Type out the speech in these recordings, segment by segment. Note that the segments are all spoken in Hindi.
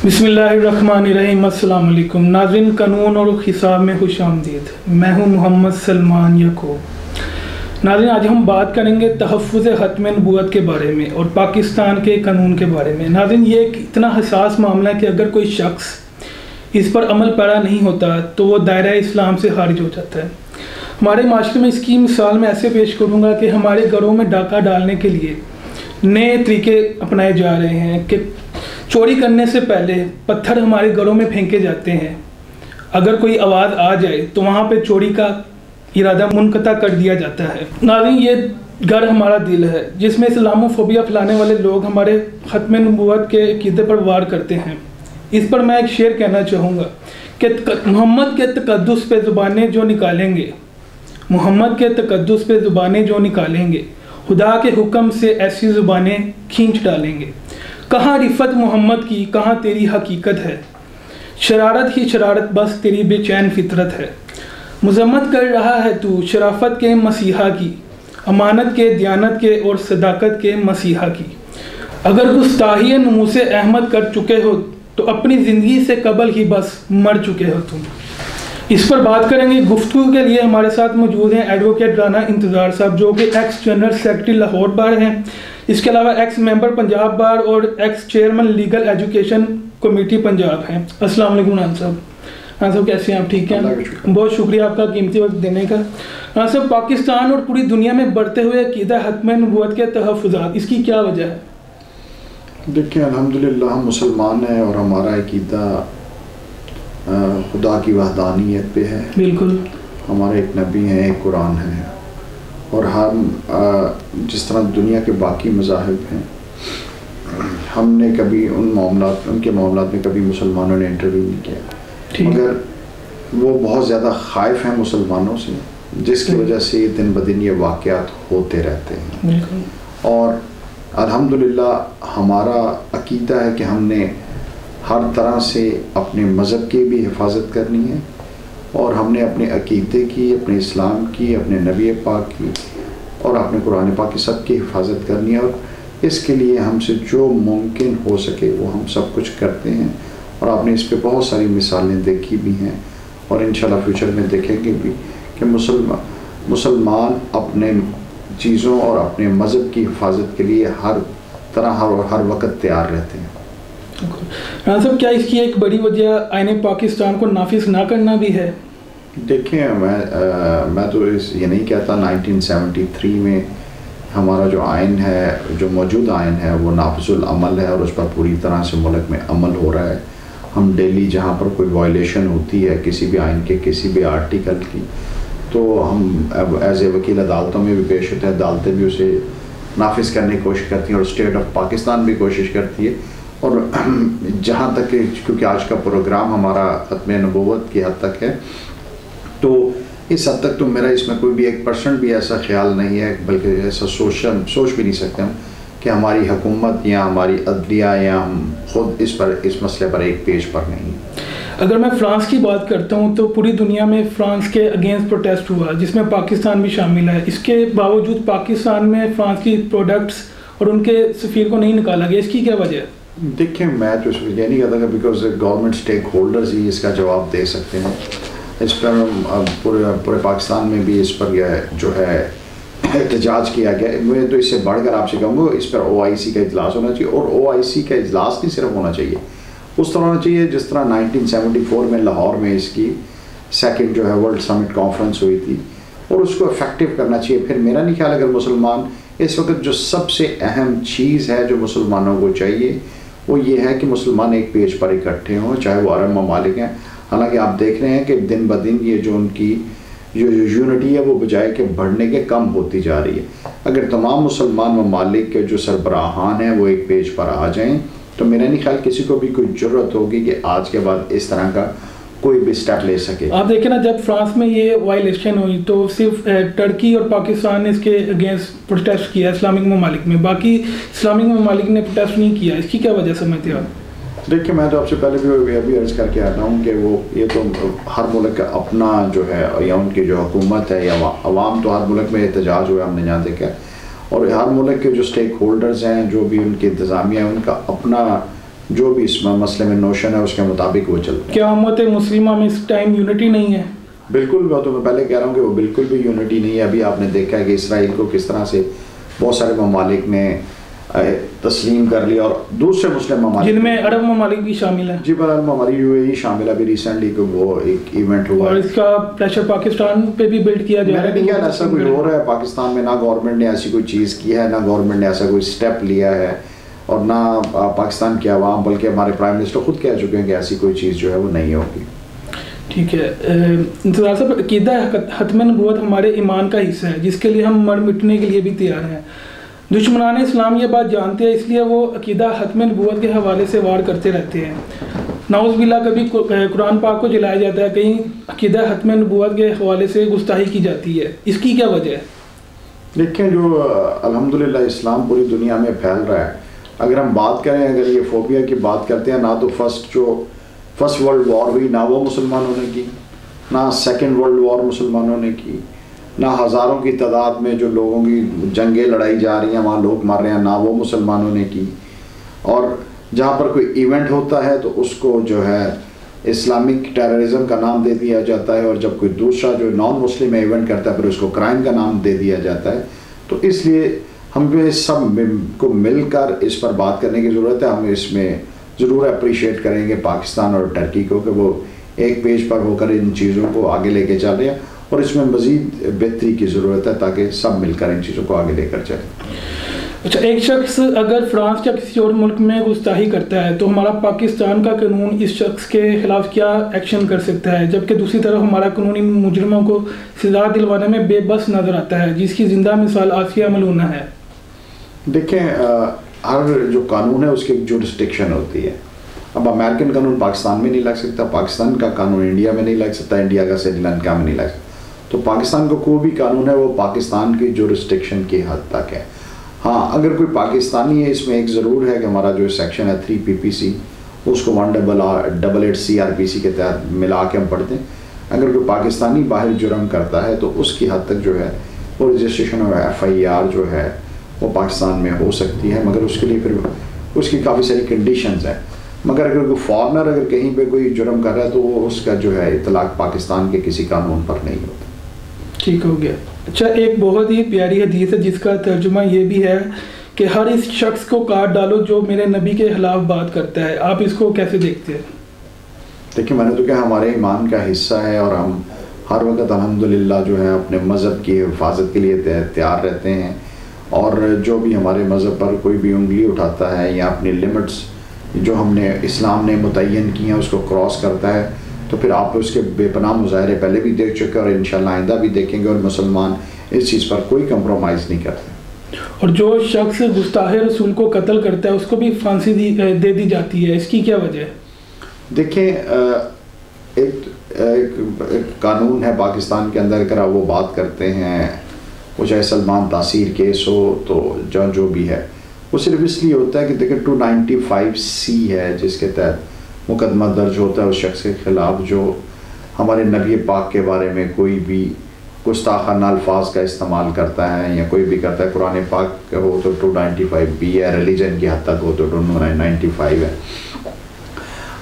बिस्मिल्लाहिर्रहमानिर्रहीम। अस्सलाम वालेकुम नाज़रीन, कानून और हिसाब में खुश आमदीद। मैं हूं मोहम्मद सलमान याकूब। नाज़रीन, आज हम बात करेंगे तहफ़्फ़ुज़ ख़त्म नबूवत के बारे में और पाकिस्तान के कानून के बारे में। नाज़रीन, ये एक इतना हसास मामला है कि अगर कोई शख्स इस पर अमल पैरा नहीं होता तो वो दायरा इस्लाम से खारिज हो जाता है। हमारे माशरे में इसकी मिसाल मैं ऐसे पेश करूँगा कि हमारे घरों में डाका डालने के लिए नए तरीके अपनाए जा रहे हैं कि चोरी करने से पहले पत्थर हमारे घरों में फेंके जाते हैं। अगर कोई आवाज़ आ जाए तो वहाँ पे चोरी का इरादा मुनक़ता कर दिया जाता है। नाज़रीन, ये घर हमारा दिल है जिसमें इस्लामोफोबिया फैलाने वाले लोग हमारे ख़त्म नबूवत के अक़ीदे पर वार करते हैं। इस पर मैं एक शेर कहना चाहूँगा कि मोहम्मद के तक़द्दुस पे ज़ुबानें जो निकालेंगे, मोहम्मद के तक़द्दुस पे ज़ुबानें जो निकालेंगे, खुदा के हुक्म से ऐसी ज़ुबानें खींच डालेंगे। कहाँ रिफ़त मोहम्मद की, कहाँ तेरी हकीकत है, शरारत ही शरारत बस तेरी बेचैन फितरत है। मज़म्मत कर रहा है तू शराफत के मसीहा की, अमानत के, दियानत के और सदाकत के मसीहा की। अगर गुस्ताही नमूसे अहमद कर चुके हो तो अपनी ज़िंदगी से कबल ही बस मर चुके हो तुम। इस पर बात करेंगे। गुफ्तगू के लिए हमारे साथ मौजूद हैं एडवोकेट राना इंतज़ार साहब, जो कि एक्स जनरल सेक्रेटरी लाहौर बार हैं। इसके अलावा एक्स मेंबर पंजाब बार और x chairman legal education committee Punjab हैं। अस्सलाम वालेकुम राना साहब। राना साहब, कैसे हैं आप? ठीक हैं, बहुत शुक्रिया आपका कीमती वक्त देने का। राना साहब, पाकिस्तान और पूरी दुनिया में बढ़ते हुए अक़ीदा ख़त्म नबूवत के तहफ़्फ़ुज़ात, इसकी क्या वजह है? देखिए, अल्हम्दुलिल्लाह हम मुसलमान हैं और हमारा अक़ीदा खुदा की वहदानियत पे है। बिल्कुल। हमारे एक नबी हैं, एक कुरान है, और हम जिस तरह दुनिया के बाकी मज़ाहिब हैं, हमने कभी उनके मामलात में कभी मुसलमानों ने इंटरव्यू नहीं किया, मगर वो बहुत ज़्यादा ख़ाइफ़ हैं मुसलमानों से, जिसकी वजह से दिन ब दिन ये वाक़यात होते रहते हैं। और अल्हम्दुलिल्लाह हमारा अक़ीदा है कि हमने हर तरह से अपने मज़हब की भी हिफाजत करनी है, और हमने अपने अक़ीदे की, अपने इस्लाम की, अपने नबी पाक की और अपने कुरान पाक की सब की हिफाजत करनी है। और इसके लिए हमसे जो मुमकिन हो सके वो हम सब कुछ करते हैं, और आपने इस पे बहुत सारी मिसालें देखी भी हैं और इंशाल्लाह फ्यूचर में देखेंगे भी कि मुसलमान अपने चीज़ों और अपने मज़हब की हिफाजत के लिए हर तरह हर वक्त तैयार रहते हैं। राना साहब, क्या इसकी एक बड़ी वजह आईन पाकिस्तान को नाफिज ना करना भी है? देखिए, मैं तो ये नहीं कहता। 1973 में हमारा जो आइन है, जो मौजूद आइन है, वो नाफिजुल अमल है और उस पर पूरी तरह से मुल्क में अमल हो रहा है। हम डेली जहाँ पर कोई वायलेशन होती है किसी भी आइन के, किसी भी आर्टिकल की, तो हम अब एज ए वकील अदालतों में भी पेश होते हैं। अदालतें भी उसे नाफिज करने की कोशिश करती हैं और स्टेट ऑफ पाकिस्तान भी कोशिश करती है। और जहाँ तक, क्योंकि आज का प्रोग्राम हमारा ख़त्म नबूवत की हद तक है, तो इस हद तक तो मेरा इसमें कोई भी 1% भी ऐसा ख्याल नहीं है, बल्कि ऐसा सोच भी नहीं सकते हम कि हमारी हुकूमत या हमारी अदलिया या हम खुद इस मसले पर एक पेज पर नहीं। अगर मैं फ़्रांस की बात करता हूँ तो पूरी दुनिया में फ़्रांस के अगेंस्ट प्रोटेस्ट हुआ, जिसमें पाकिस्तान भी शामिल है। इसके बावजूद पाकिस्तान में फ़्रांस की प्रोडक्ट्स और उनके सफ़ीर को नहीं निकाला गया, इसकी क्या वजह है? देखिए, मैं तो इसमें ये नहीं कहता कि बिकॉज गवर्नमेंट स्टेक होल्डर्स ही इसका जवाब दे सकते हैं। इस पर पूरे पाकिस्तान में भी इस पर जो है एहतजाज किया गया। मैं तो इससे बढ़कर आपसे कहूँगा, इस पर OIC का इजलास होना चाहिए, और OIC का इजलास नहीं सिर्फ होना चाहिए, उस तरह होना चाहिए जिस तरह 1974 में लाहौर में इसकी सेकंड जो है वर्ल्ड समिट कॉन्फ्रेंस हुई थी, और उसको इफेक्टिव करना चाहिए। फिर मेरा नहीं ख्याल, अगर मुसलमान इस वक्त जो सबसे अहम चीज़ है जो मुसलमानों को चाहिए वो ये है कि मुसलमान एक पेज पर इकट्ठे हों, चाहे वो अरब ममालिक हैं। हालांकि आप देख रहे हैं कि दिन ब दिन ये जो उनकी जो यूनिटी है वो बजाय के बढ़ने के कम होती जा रही है। अगर तमाम मुसलमान ममालिक के जो सरबराहान हैं वो एक पेज पर आ जाएं, तो मेरा नहीं ख्याल किसी को भी कोई ज़रूरत होगी कि आज के बाद इस तरह का कोई भी स्टेप ले सके। आप देखें ना, जब फ्रांस में ये वायलेशन हुई तो सिर्फ टर्की और पाकिस्तान ने इसके अगेंस्ट प्रोटेस्ट किया इस्लामिक ममालिक में, बाकी इस्लामिक ममालिक ने प्रोटेस्ट नहीं किया। इसकी क्या वजह समझते हैं आप? देखिए, मैं तो आपसे पहले भी अभी अर्ज़ करके आता हूँ कि वो ये तो हर मुल्क का अपना जो है, या उनकी जो हुकूमत है या अवाम, तो हर मुल्क में एहतजाज हुआ हमने जहाँ देखा, और हर मुल्क के जो स्टेक होल्डर्स हैं, जो भी उनकी इंतज़ामिया है, उनका अपना जो भी इस मसले में नोशन है उसके मुताबिक वो चलते हैं। क्या उम्मत मुस्लिमा में इस टाइम यूनिटी नहीं है? बिल्कुल, वो तो मैं पहले कह रहा हूँ कि वो बिल्कुल भी यूनिटी नहीं है। अभी आपने देखा है कि इसराइल को किस तरह से बहुत सारे ममालिक ने तस्लीम कर लिया, और दूसरे मुस्लिम ममालिक जिनमें अरब ममालिक भी शामिल है। जी, पर अरब ममालिक यूएई शामिल है। अभी रिसेंटली वो एक इवेंट हुआ और इसका प्रेशर पाकिस्तान पे भी बिल्ड किया जा रहा है। मैंने नहीं कहा ऐसा कोई हो रहा है पाकिस्तान में, ना गवर्नमेंट ने ऐसी कोई चीज़ की है, ना गवर्नमेंट ने ऐसा कोई स्टेप लिया है, और ना पाकिस्तान के अवाम, बल्कि हमारे प्राइम मिनिस्टर खुद कह चुके हैं कि ऐसी कोई चीज़ जो है वो नहीं होगी। ठीक है। इंतज़ार साहब, अक़ीदा ख़त्म नबूवत हमारे ईमान का हिस्सा है जिसके लिए हम मर मिटने के लिए भी तैयार हैं। दुश्मनान इस्लाम ये बात जानते हैं, इसलिए वो अक़ीदा ख़त्म नबूवत के हवाले से वार करते रहते हैं। नाउज़ बिल्लाह कभी कुरान पाक को जलाया जाता है, कहीं अक़ीदा ख़त्म नबूवत के हवाले से गुस्ताही की जाती है, इसकी क्या वजह है? देखिए, जो अल्हम्दुलिल्लाह इस्लाम पूरी दुनिया में फैल रहा है, अगर हम बात करें, अगर ये फोबिया की बात करते हैं, ना तो फर्स्ट वर्ल्ड वॉर हुई, ना वो मुसलमानों ने की, ना सेकंड वर्ल्ड वॉर मुसलमानों ने की, ना हज़ारों की तादाद में जो लोगों की जंगें लड़ाई जा रही हैं वहाँ लोग मर रहे हैं, ना वो मुसलमानों ने की। और जहाँ पर कोई इवेंट होता है तो उसको जो है इस्लामिक टेररिज्म का नाम दे दिया जाता है, और जब कोई दूसरा जो नॉन मुस्लिम इवेंट करता है फिर उसको क्राइम का नाम दे दिया जाता है। तो इसलिए हमें सब को मिलकर इस पर बात करने की ज़रूरत है। हम इसमें ज़रूर अप्रिशिएट करेंगे पाकिस्तान और टर्की को कि वो एक पेज पर होकर इन चीज़ों को आगे लेके चल रहे हैं, और इसमें मज़ीद बेहतरी की ज़रूरत है ताकि सब मिलकर इन चीज़ों को आगे लेकर चलें। अच्छा, एक शख्स अगर फ्रांस या किसी और मुल्क में गुस्ताही करता है तो हमारा पाकिस्तान का कानून इस शख्स के खिलाफ क्या एक्शन कर सकता है, जबकि दूसरी तरफ हमारा कानून इन मुजरिमों को सज़ा दिलवाने में बेबस नज़र आता है, जिसकी ज़िंदा मिसाल आसिया मलूना है। देखें, हर जो कानून है उसकी एक जुरिस्डिक्शन होती है। अब अमेरिकन कानून पाकिस्तान में नहीं लग सकता, पाकिस्तान का कानून इंडिया में नहीं लग सकता, इंडिया का श्रीलंका में नहीं लग सकता। तो पाकिस्तान का कोई भी कानून है वो पाकिस्तान की जुरिस्डिक्शन की हद तक है। हाँ, अगर कोई पाकिस्तानी है, इसमें एक ज़रूर है कि हमारा जो सेक्शन है 3 PPC उसको 188 CRPC के तहत मिला के हम पढ़ते हैं। अगर कोई पाकिस्तानी बाहर जुर्म करता है तो उसकी हद तक जो है वो रजिस्ट्रेशन और FIR जो है वो पाकिस्तान में हो सकती है, मगर उसके लिए फिर उसकी काफ़ी सारी कंडीशंस हैं। मगर अगर कोई फॉरनर अगर कहीं पे कोई जुर्म कर रहा है तो वो उसका जो है इतलाक़ पाकिस्तान के किसी कानून पर नहीं होता। ठीक हो गया। अच्छा, एक बहुत ही प्यारी हदीस है जिसका तर्जुमा ये भी है कि हर इस शख्स को काट डालो जो मेरे नबी के खिलाफ बात करता है। आप इसको कैसे देखते हैं? देखिए, मैंने तो क्या हमारे ईमान का हिस्सा है, और हम हर वक्त अल्हम्दुलिल्लाह जो है अपने मज़हब की हिफाजत के लिए तैयार रहते हैं, और जो भी हमारे मज़हब पर कोई भी उंगली उठाता है या अपनी लिमिट्स जो हमने इस्लाम ने मुतय्यन की हैं उसको क्रॉस करता है तो फिर आप उसके बेपनाह मुज़ाहरे पहले भी देख चुके हैं और इंशाल्लाह आइंदा भी देखेंगे, और मुसलमान इस चीज़ पर कोई कंप्रोमाइज़ नहीं करते। और जो शख्स गुस्ताहे रसूल को कत्ल करता है उसको भी फांसी दे दी जाती है, इसकी क्या वजह है? देखें, एक कानून है पाकिस्तान के अंदर, अगर आप वो बात करते हैं, वो चाहे सलमान तासीर केस हो तो जो भी है वो सिर्फ इसलिए होता है कि देखिए 295C है जिसके तहत मुकदमा दर्ज होता है उस शख्स के ख़िलाफ़ जो हमारे नबी पाक के बारे में कोई भी गुस्ताखाना अल्फाज का इस्तेमाल करता है या कोई भी करता है। कुरान पाक हो तो 295B है, रिलीजन की हद तक हो तो 295 है।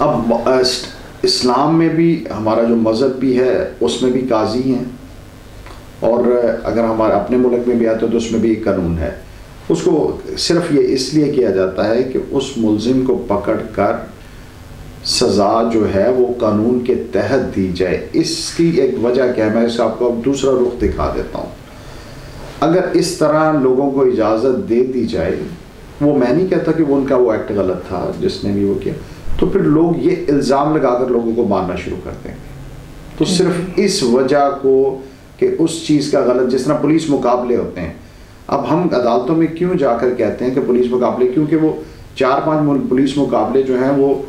अब इस्लाम में भी हमारा जो मज़हब भी है उसमें भी काजी हैं, और अगर हमारे अपने मुल्क में भी आते तो उसमें भी एक कानून है। उसको सिर्फ ये इसलिए किया जाता है कि उस मुल्ज़िम को पकड़ कर सज़ा जो है वो कानून के तहत दी जाए। इसकी एक वजह क्या है, मैं इसका आपको अब दूसरा रुख दिखा देता हूँ। अगर इस तरह लोगों को इजाज़त दे दी जाए, वो मैं नहीं कहता कि वो उनका वो एक्ट गलत था जिसने भी वो किया, तो फिर लोग ये इल्ज़ाम लगाकर लोगों को मारना शुरू कर देंगे। तो सिर्फ इस वजह को कि उस चीज़ का गलत, जिस तरह पुलिस मुकाबले होते हैं, अब हम अदालतों में क्यों जाकर कहते हैं कि पुलिस मुकाबले, क्योंकि वो 4-5 पुलिस मुकाबले जो हैं वो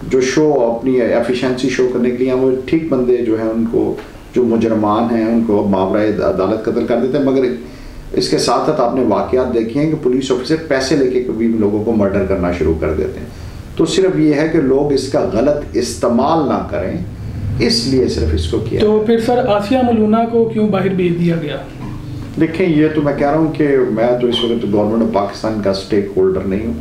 जो शो अपनी एफिशिएंसी शो करने के लिए वो ठीक बंदे जो हैं उनको, जो मुजरमान हैं उनको मावरा अदालत कत्ल कर देते हैं। मगर इसके साथ साथ आपने वाक़यात देखे हैं कि पुलिस ऑफिसर पैसे लेके कभी लोगों को मर्डर करना शुरू कर देते हैं। तो सिर्फ ये है कि लोग इसका गलत इस्तेमाल ना करें, इसलिए सिर्फ इसको किया। तो फिर सर आसिया मलूना को क्यों बाहर भेज दिया गया? देखें, ये तो मैं कह रहा हूँ कि मैं तो इस वक्त गवर्नमेंट ऑफ पाकिस्तान का स्टेक होल्डर नहीं हूँ,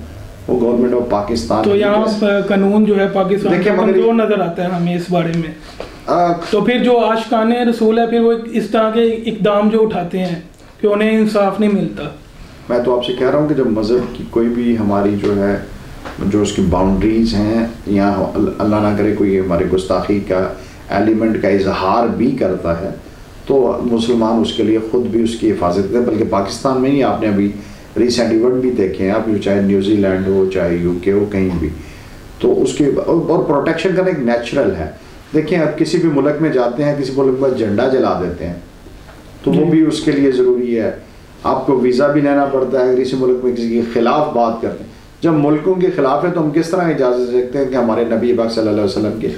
वो गवर्नमेंट ऑफ पाकिस्तान। तो यहाँ कानून जो है पाकिस्तान देखिए, का कमजोर नजर आता है हमें इस बारे में। तो फिर जो आशिकाने रसूल है, फिर वो इस तरह के इकदाम जो उठाते हैं कि उन्हें इंसाफ नहीं मिलता। मैं तो आपसे कह रहा हूँ कि जब मज़हब की कोई भी हमारी जो है, जो उसकी बाउंड्रीज़ हैं, या अल्लाह ना करे कोई हमारे गुस्ताखी का एलिमेंट का इजहार भी करता है, तो मुसलमान उसके लिए ख़ुद भी उसकी हिफाजत करते हैं। बल्कि पाकिस्तान में ही आपने अभी रिसेंट इवेंट भी देखे हैं, आप चाहे न्यूजीलैंड हो, चाहे यूके हो, कहीं भी, तो उसके और प्रोटेक्शन करना एक नेचुरल है। देखिए, आप किसी भी मुल्क में जाते हैं, किसी मुल्क में झंडा जला देते हैं, तो वो भी उसके लिए ज़रूरी है। आपको वीज़ा भी लेना पड़ता है, किसी मुल्क में किसी के ख़िलाफ़ बात करते हैं। जब मुल्कों के ख़िलाफ़ है तो हम किस तरह इजाज़त देते हैं कि हमारे नबी पाक सल्लल्लाहु अलैहि वसल्लम के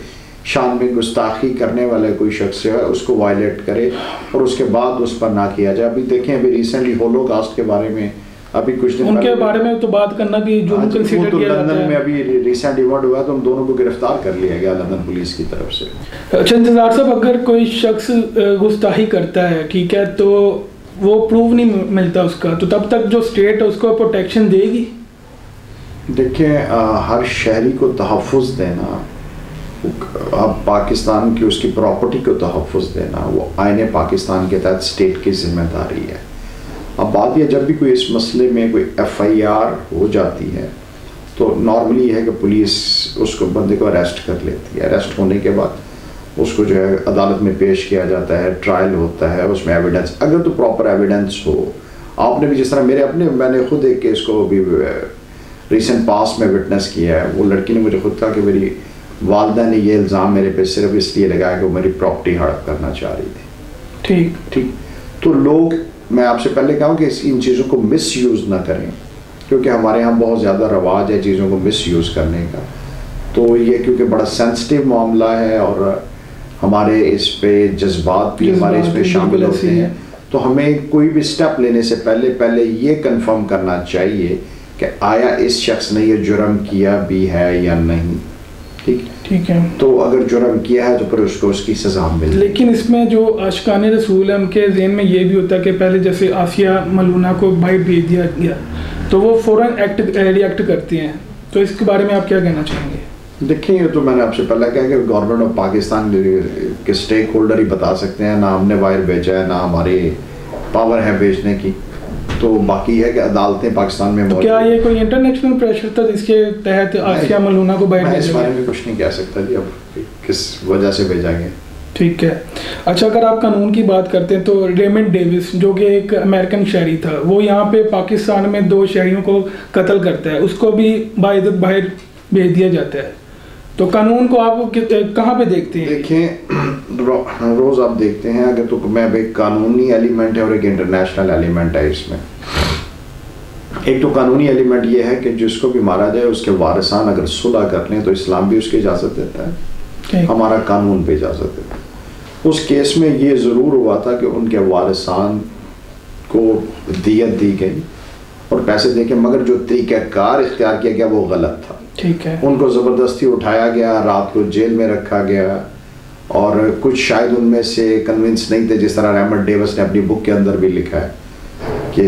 शान में गुस्ताखी करने वाले कोई शख्स है उसको वायलेट करे और उसके बाद उस पर ना किया जाए। अभी देखें, अभी रिसेंटली होलोकास्ट के बारे में अभी कुछ दिन उनके बारे में तो बात करना भी जो कंसीडर किया जाता है। लंदन में अभी रिसेंट इवेंट हुआ तो उन दोनों को गिरफ्तार कर लिया गया लंदन पुलिस की तरफ से। अच्छा इंतज़ार साहब, अगर कोई शख्स गुस्ताखी करता है, ठीक है, तो वो प्रूव नहीं मिलता उसका, तो तब तक जो स्टेट है उसको प्रोटेक्शन देगी? देखिए, हर शहरी को तहफ़्फ़ुज़ देना, अब पाकिस्तान की उसकी प्रॉपर्टी को तहफ़्फ़ुज़ देना, वो आईने पाकिस्तान के तहत स्टेट की जिम्मेदारी है। अब बात यह, जब भी कोई इस मसले में कोई FIR हो जाती है तो नॉर्मली है कि पुलिस उसको बंदे को अरेस्ट कर लेती है। अरेस्ट होने के बाद उसको जो है अदालत में पेश किया जाता है, ट्रायल होता है, उसमें एविडेंस, अगर तो प्रॉपर एविडेंस हो। आपने भी जिस तरह मैंने खुद एक केस को भी रिसेंट पास में विटनेस किया है। वो लड़की ने मुझे खुद कहा कि मेरी वालदा ने ये इल्ज़ाम मेरे पे सिर्फ इसलिए लगाया कि वो मेरी प्रॉपर्टी हड़प करना चाह रही थी। ठीक, तो लोग, मैं आपसे पहले कहूँ कि इन चीज़ों को मिसयूज़ ना करें, क्योंकि हमारे यहाँ बहुत ज़्यादा रवाज है चीज़ों को मिसयूज़ करने का। तो ये क्योंकि बड़ा सेंसिटिव मामला है और हमारे इस पे जज्बात भी हमारे इस पे शामिल होते हैं, तो हमें कोई भी स्टेप लेने से पहले ये कंफर्म करना चाहिए कि आया इस शख्स ने ये जुर्म किया भी है या नहीं। ठीक है, तो अगर जुर्म किया है तो फिर उसको उसकी सज़ा मिले। लेकिन इसमें जो आशिकाने रसूल है उनके ज़हन में ये भी होता है कि पहले जैसे आसिया मलूना को बाइट भेज दिया गया तो वो फ़ौरन रिएक्ट करती हैं, तो इसके बारे में आप क्या कहना चाहेंगे? देखिए, ये तो मैंने आपसे पहले कहा कि गवर्नमेंट ऑफ पाकिस्तान के स्टेक होल्डर ही बता सकते हैं, ना हमने वायर भेजा है, ना हमारी पावर है भेजने की। तो बाकी है कि अदालतें पाकिस्तान में, तो क्या ये कोई इंटरनेशनल प्रेशर था जिसके तहत आसिया मलूना को बाइट भेजा गया? इस बारे में कुछ नहीं कह सकता जी, अब किस वजह से भेजा गया। ठीक है। अच्छा, अगर आप कानून की बात करते हैं तो रेमंड डेविस जो कि एक अमेरिकन शहरी था, वो यहाँ पे पाकिस्तान में 2 शहरियों को कत्ल करता है, उसको भी बाइज्जत बाहर भेज दिया जाता है। तो कानून को आप कहाँ पे देखते हैं? देखें, रोज़ आप देखते हैं, अगर तो मैं एक कानूनी एलिमेंट है और एक इंटरनेशनल एलिमेंट है इसमें। एक तो कानूनी एलिमेंट ये है कि जिसको भी मारा जाए उसके वारिसान अगर सुलह कर लें तो इस्लाम भी उसकी इजाज़त देता है, हमारा कानून भी इजाज़त देता है। उस केस में ये ज़रूर हुआ था कि उनके वारिसान को दियत दी गई और पैसे दे के, मगर जो तरीक़ाकार इख्तियार किया गया वो गलत था। ठीक है, उनको ज़बरदस्ती उठाया गया, रात को जेल में रखा गया और कुछ शायद उनमें से कन्विंस नहीं थे, जिस तरह रेमंड डेविस ने अपनी बुक के अंदर भी लिखा है कि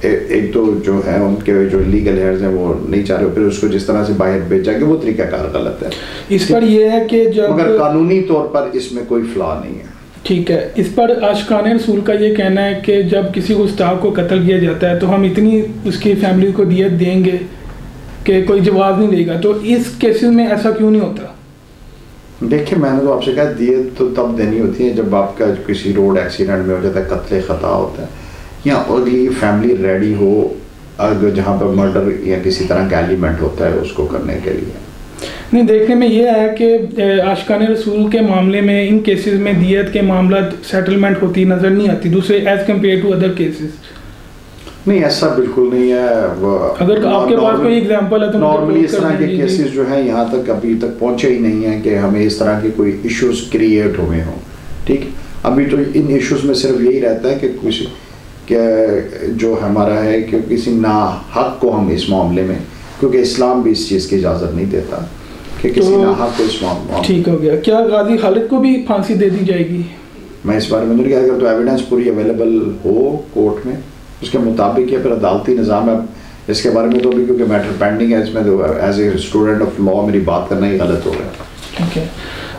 एक तो जो है उनके जो लीगल हेयर्स हैं वो नहीं चाह रहे, फिर उसको जिस तरह से बाहर भेजा कि वो तरीक़ाकार गलत है। इस पर यह है कि जब, मगर कानूनी तौर पर इसमें कोई फ्लॉ नहीं है। ठीक है, इस पर आशिकाने रसूल का ये कहना है कि जब किसी गुस्ताख को कत्ल किया जाता है तो हम इतनी उसकी फैमिली को दियत देंगे कि कोई जवाब नहीं देगा, तो इस केसेस में ऐसा क्यों नहीं होता? देखिए, मैंने तो आपसे कहा दियत तो तब देनी होती है जब आपका किसी रोड एक्सीडेंट में हो जाता है, कत्ल ख़ता होता है, या अगली फैमिली रेडी हो, अगर जहाँ पर मर्डर या किसी तरह का एलिमेंट होता है उसको करने के लिए। नहीं, देखने में ये है कि आशिकाने रसूल के मामले में इन केसेस में दियत के मामला सेटलमेंट होती नज़र नहीं आती दूसरे as compare to other cases. नहीं, ऐसा बिल्कुल नहीं है। अगर आपके पास कोई एग्जांपल है तो नॉर्मली इस तरह के केसेस जो है यहाँ तक अभी तक पहुँचे ही नहीं है कि हमें इस तरह के कोई इश्यूज क्रिएट हुए हों। ठीक, अभी तो इन इश्यूज में सिर्फ यही रहता है कि कुछ जो हमारा है कि किसी ना हक को हम इस मामले में, क्योंकि इस्लाम भी इस चीज़ की इजाज़त नहीं देता कि किसी ना हक को इस मामले। ठीक हो गया, क्या गाजी खालिद को भी फांसी दे दी जाएगी? मैं इस बारे में नहीं कहा, अगर तो एविडेंस पूरी अवेलेबल हो कोर्ट में उसके मुताबिक या फिर अदालती निज़ाम है। इसके बारे में तो अभी क्योंकि मैटर पेंडिंग है, इसमें तो as a student of law मेरी बात करना ही गलत हो गया। ठीक है।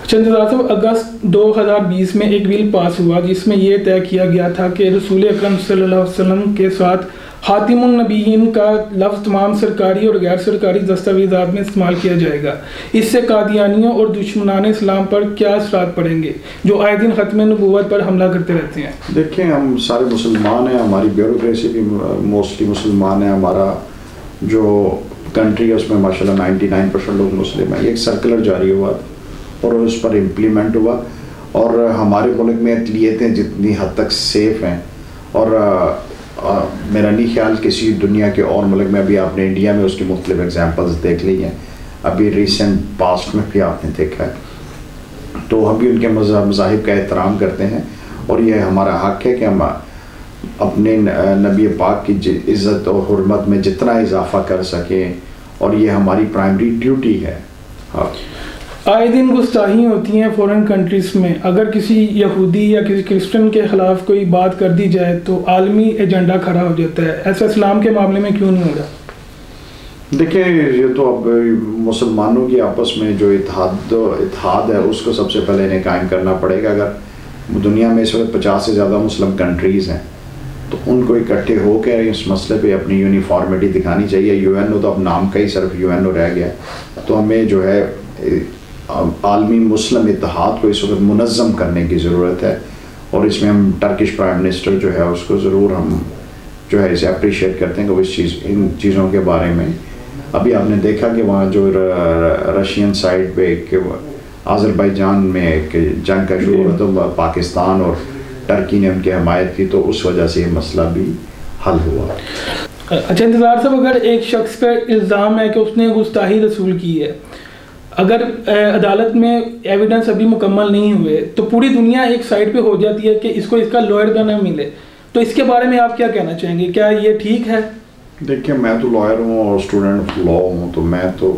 इंतज़ार साहब, अगस्त 2020 में एक बिल पास हुआ जिसमें यह तय किया गया था कि रसूल अकरम सल्लल्लाहु अलैहि वसल्लम के साथ खातिमुन नबीयीन का लफ्ज़ तमाम सरकारी और गैर सरकारी दस्तावेज़ात में इस्तेमाल किया जाएगा। इससे कादियानियों और दुश्मनान इस्लाम पर क्या असरात पड़ेंगे जो आए दिन ख़त्म नबूवत पर हमला करते रहते हैं? देखिए, हम सारे मुसलमान हैं, हमारी ब्यूरोक्रेसी भी मोस्टली मुसलमान है, हमारा जो कंट्री है उसमें माशाल्लाह 99% लोग मुस्लिम हैं। एक सर्कुलर जारी हुआ और उस पर इम्प्लीमेंट हुआ, और हमारे मुल्क में अक़लियतें जितनी हद तक सेफ़ हैं, और मेरा नहीं ख्याल किसी दुनिया के और मुल्क में, अभी आपने इंडिया में उसकी मुख्तलिफ एग्जांपल्स देख ली हैं, अभी रिसेंट पास्ट में भी आपने देखा है, तो हम भी उनके मज़ाहिब का एहतराम करते हैं, और ये हमारा हक़ है कि हम अपने नबी पाक की इज़्ज़त और हुर्मत में जितना इजाफ़ा कर सकें, और ये हमारी प्राइमरी ड्यूटी है। हाँ, आए दिन गुस्ताही होती हैं फॉरेन कंट्रीज़ में। अगर किसी यहूदी या किसी क्रिश्चियन के ख़िलाफ़ कोई बात कर दी जाए तो आलमी एजेंडा खड़ा हो जाता है। ऐसा इस्लाम के मामले में क्यों नहीं हो रहा? देखिए, ये तो अब मुसलमानों की आपस में जो इत्तेहाद है उसको सबसे पहले इन्हें कायम करना पड़ेगा। अगर दुनिया में इस वक्त 50 से ज़्यादा मुस्लिम कंट्रीज़ हैं तो उनको इकट्ठे होकर इस मसले पे अपनी यूनिफॉर्मिटी दिखानी चाहिए। यूएनओ तो अब नाम का ही सिर्फ यूएनओ रह गया, तो हमें जो है आलमी मुस्लिम इत्तेहाद को इस वक्त मुनज़्ज़म करने की ज़रूरत है, और इसमें हम टर्किश प्राइम मिनिस्टर जो है उसको ज़रूर हम जो है इसे अप्रिशिएट करते हैं कि वो इन चीज़ों के बारे में। अभी आपने देखा कि वहाँ जो रशियन साइड पे आज़रबाईजान में एक जंग का शुरू हुआ तो पाकिस्तान और टर्की ने उनकी हमायत की, तो उस वजह से ये मसला भी हल हुआ। अच्छा इंतज़ार साहब, अगर एक शख्स पर इल्ज़ाम है कि उसने गुस्ताही रसूल की है, अगर अदालत में एविडेंस अभी मुकम्मल नहीं हुए तो पूरी दुनिया एक साइड पे हो जाती है कि इसको इसका लॉयर का न मिले, तो इसके बारे में आप क्या कहना चाहेंगे? क्या ये ठीक है? देखिए, मैं तो लॉयर हूँ और स्टूडेंट ऑफ लॉ हूँ, तो मैं तो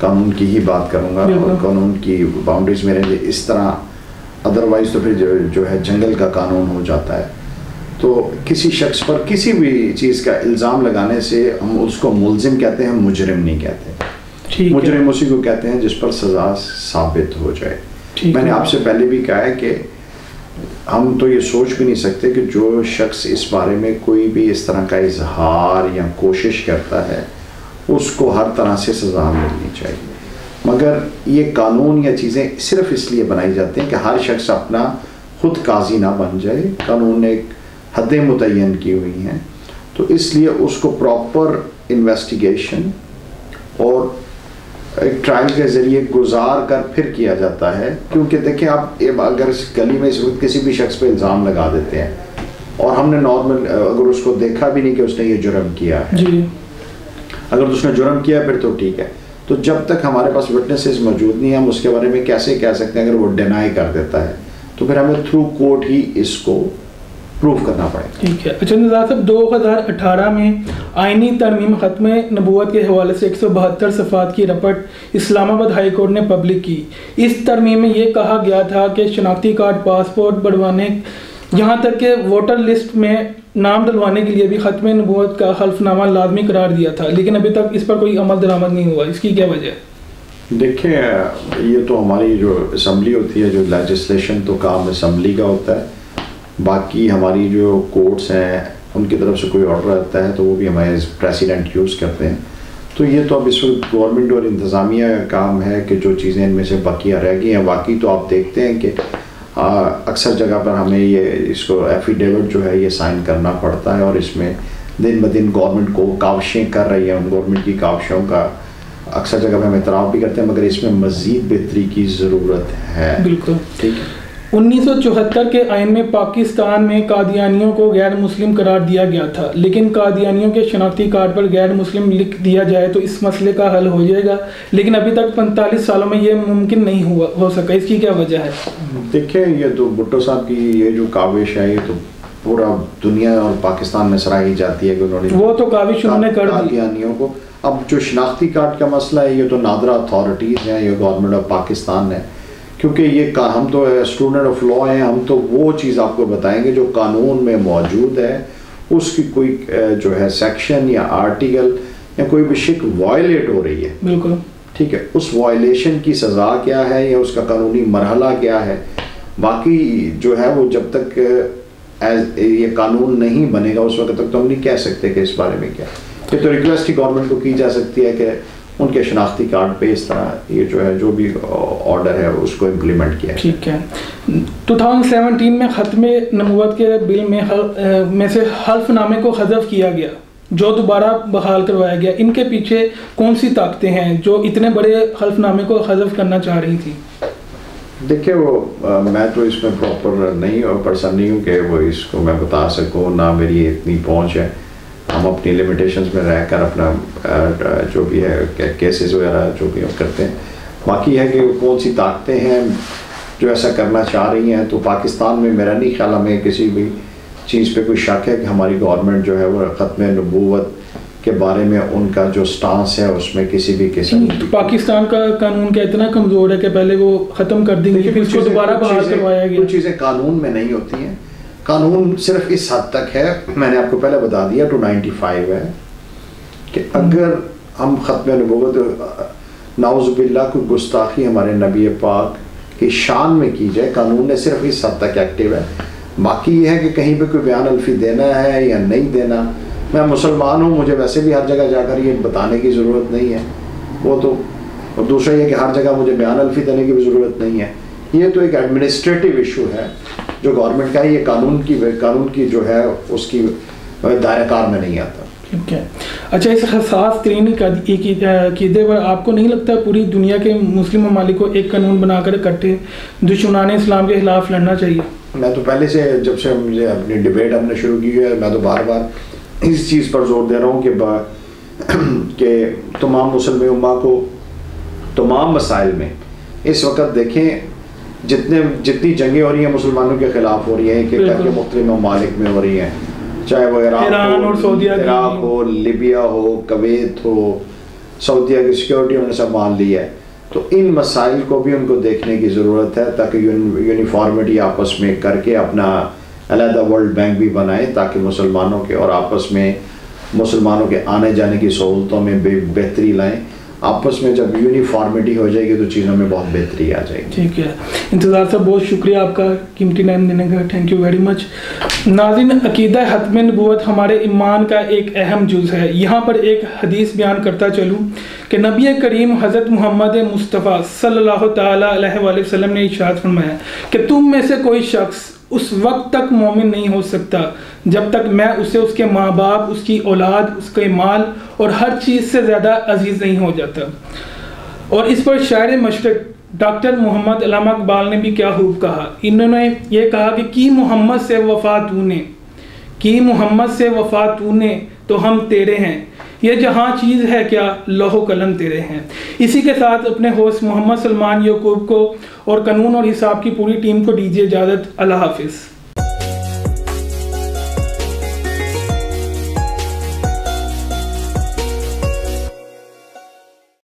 कानून की ही बात करूँगा, और कानून की बाउंड्रीज मेरे लिए इस तरह, अदरवाइज़ तो फिर जो है जंगल का कानून हो जाता है। तो किसी शख्स पर किसी भी चीज़ का इल्ज़ाम लगाने से हम उसको मुल्ज़िम कहते हैं, मुजरिम नहीं कहते। मुजरिम उसी को कहते हैं जिस पर सज़ा साबित हो जाए। मैंने आपसे पहले भी कहा है कि हम तो ये सोच भी नहीं सकते कि जो शख्स इस बारे में कोई भी इस तरह का इजहार या कोशिश करता है उसको हर तरह से सज़ा मिलनी चाहिए, मगर ये कानून या चीज़ें सिर्फ इसलिए बनाई जाती हैं कि हर शख्स अपना खुद काजी ना बन जाए। कानून ने एक हदें मुतय्यन की हुई हैं, तो इसलिए उसको प्रॉपर इन्वेस्टिगेशन और एक ट्रायल के ज़रिए गुजार कर फिर किया जाता है। क्योंकि देखिए, आप अगर इस गली में इस वक्त किसी भी शख्स पे इल्ज़ाम लगा देते हैं और हमने नॉर्मल अगर उसको देखा भी नहीं कि उसने ये जुर्म किया है जी, अगर उसने जुर्म किया फिर तो ठीक है, तो जब तक हमारे पास विटनेसेस मौजूद नहीं है हम उसके बारे में कैसे कह सकते हैं? अगर वो डिनाई कर देता है तो फिर हमें थ्रू कोर्ट ही इसको प्रूव करना पड़ेगा। ठीक है। अच्छा निज़ार साहब, 2018 में आइनी तरमीम ख़त्म नबूवत के हवाले से 172 सफ़ात की रिपोर्ट इस्लामाबाद हाई कोर्ट ने पब्लिक की। इस तरमीम में ये कहा गया था कि शनाख्ती कार्ड, पासपोर्ट बढ़वाने, यहाँ तक कि वोटर लिस्ट में नाम डलवाने के लिए भी ख़त्म नबूवत का हल्फनामा लाजमी करार दिया था, लेकिन अभी तक इस पर कोई अमल दरामद नहीं हुआ। इसकी क्या वजह है? देखिए, ये तो हमारी जो असम्बली होती है, जो लेजिस्लेशन तो काम असम्बली का होता है, बाकी हमारी जो कोर्ट्स हैं उनकी तरफ से कोई ऑर्डर आता है तो वो भी हमारे प्रेसिडेंट यूज़ करते हैं। तो ये तो अब इस वक्त गवर्नमेंट और इंतज़ामिया का काम है कि जो चीज़ें इनमें से बाकियाँ रह गई हैं, बाकी तो आप देखते हैं कि अक्सर जगह पर हमें ये इसको एफिडेविट जो है ये साइन करना पड़ता है, और इसमें दिन ब दिन गवर्नमेंट को काविशें कर रही है, उन गवर्नमेंट की काविशों का अक्सर जगह पर हम इतराफ़ भी करते हैं, मगर इसमें मज़ीद बेहतरी की ज़रूरत है। बिल्कुल ठीक है। 1974 के आइन में पाकिस्तान में कादियानियों को गैर मुस्लिम करार दिया गया था, लेकिन कादियानियों के शनाख्ती कार्ड पर गैर मुस्लिम लिख दिया जाए तो इस मसले का हल हो जाएगा, लेकिन अभी तक 45 सालों में ये मुमकिन नहीं हो सका। इसकी क्या वजह है? देखिए, ये तो भुट्टो साहब की ये जो काविश है, ये तो पूरा दुनिया और पाकिस्तान में सराही जाती है कि उन्होंने वो तो काविश उन्होंने कर दी कादियानियों को। अब जो शनाख्ती कार्ड का मसला है, ये तो नादरा अथॉरिटीज़ हैं, ये गवर्नमेंट ऑफ पाकिस्तान है, क्योंकि ये हम तो स्टूडेंट ऑफ लॉ हैं, हम तो वो चीज़ आपको बताएंगे जो कानून में मौजूद है उसकी कोई जो है सेक्शन या आर्टिकल या कोई भी शिक वायलेट हो रही है, बिल्कुल ठीक है, उस वायलेशन की सज़ा क्या है या उसका कानूनी मरहला क्या है, बाकी जो है वो जब तक ये कानून नहीं बनेगा उस वक्त तक तो हम नहीं कह सकते कि इस बारे में क्या। ये तो रिक्वेस्ट ही गवर्नमेंट को की जा सकती है कि उनके शनाख्ती कार्ड पे इस तरह ये जो है जो भी ऑर्डर है उसको इम्प्लीमेंट किया। ठीक है। 2017 में ख़त्म नबूवत के बिल में से हल्फनामे को हज़फ किया गया जो दोबारा बहाल करवाया गया, इनके पीछे कौन सी ताकतें हैं जो इतने बड़े हल्फनामे को हज़फ करना चाह रही थी? देखिए वो मैं तो इसमें प्रॉपर नहीं और पर्सन नहीं हूँ कि वो इसको मैं बता सकूँ, ना मेरी इतनी पहुँच है। हम अपनी लिमिटेशंस में रहकर अपना जो भी है केसेस वगैरह जो भी हम करते हैं। बाकी है कि कौन सी ताकतें हैं जो ऐसा करना चाह रही हैं, तो पाकिस्तान में मेरा नहीं ख्याल में किसी भी चीज़ पे कोई शक है कि हमारी गवर्नमेंट जो है वो ख़त्म नबूवत के बारे में उनका जो स्टांस है उसमें किसी भी किस्म तो पाकिस्तान का कानून क्या इतना कमज़ोर है कि पहले वो ख़त्म कर देंगे फिर उसको दोबारा बहाल करवाया गया? कुछ चीज़ें कानून में नहीं होती हैं। कानून सिर्फ इस हद तक है, मैंने आपको पहले बता दिया 295 है कि अगर हम ख़त्म नबूवत नाउज़ुबिल्लाह को गुस्ताखी हमारे नबी पाक की शान में की जाए, कानून ने सिर्फ इस हद तक एक्टिव है। बाकी ये है कि कहीं पे कोई बयान अल्फी देना है या नहीं देना, मैं मुसलमान हूँ, मुझे वैसे भी हर जगह जाकर ये बताने की ज़रूरत नहीं है वो तो, और दूसरा ये कि हर जगह मुझे बयान अल्फी देने की भी ज़रूरत नहीं है। ये तो एक एडमिनिस्ट्रेटिव इशू है जो गवर्नमेंट का है, ये कानून की जो है उसकी दायराकार में नहीं आता। ठीक है। अच्छा, इस हसास तरीन क़ीदे पर आपको नहीं लगता पूरी दुनिया के मुस्लिम ममालिक को एक कानून बनाकर इकट्ठे दुश्मनाने इस्लाम के खिलाफ लड़ना चाहिए? मैं तो पहले से जब से मुझे अपनी डिबेट हमने शुरू की है मैं तो बार बार इस चीज़ पर जोर दे रहा हूँ कि तमाम मुस्लिम उम्मा को तमाम मसाइल में इस वक्त देखें जितनी जंगें हो रही हैं मुसलमानों के ख़िलाफ़ हो रही हैं कि मुख्तलिफ ममालिक में हो रही हैं, चाहे वो इराक हो, लीबिया हो, कुवैत हो, सऊदीया की सिक्योरिटी उन्होंने सब मान ली है। तो इन मसाइल को भी उनको देखने की ज़रूरत है ताकि यूनिफॉर्मिटी आपस में करके अपना अलहदा वर्ल्ड बैंक भी बनाए ताकि मुसलमानों के और आपस में मुसलमानों के आने जाने की सहूलतों में बेहतरी लाएं। आपस में जब यूनिफॉर्मिटी हो जाएगी तो चीज़ों में बहुत बेहतरी आ जाएगी। ठीक है। इंतज़ार साहब बहुत शुक्रिया आपका कीमती टाइम देने का, थैंक यू वेरी मच। नाज़रीन, अक़ीदा ख़त्म नबूवत हमारे ईमान का एक अहम जुज़ है। यहाँ पर एक हदीस बयान करता चलूँ कि नबी करीम हज़रत मोहम्मद मुस्तफ़ा सल्लल्लाहु तआला अलैहि वसल्लम ने इरशाद फरमाया कि तुम में से कोई शख्स उस वक्त तक मोमिन नहीं हो सकता जब तक मैं उसे उसके माँ बाप, उसकी औलाद, उसके माल और हर चीज़ से ज़्यादा अजीज़ नहीं हो जाता। और इस पर शायर मशरक़ डॉक्टर मोहम्मद अल्लामा इकबाल ने भी क्या खूब कहा। इन्होंने ये कहा कि मोहम्मद से वफ़ा तूने, की मोहम्मद से वफ़ा तूने तो हम तेरे हैं, ये जहाँ चीज़ है क्या लौह कलम तेरे हैं। इसी के साथ अपने होस्ट मोहम्मद सलमान याकूब को और कानून और हिसाब की पूरी टीम को दीजिए इजाज़त। अल्लाह हाफिज़।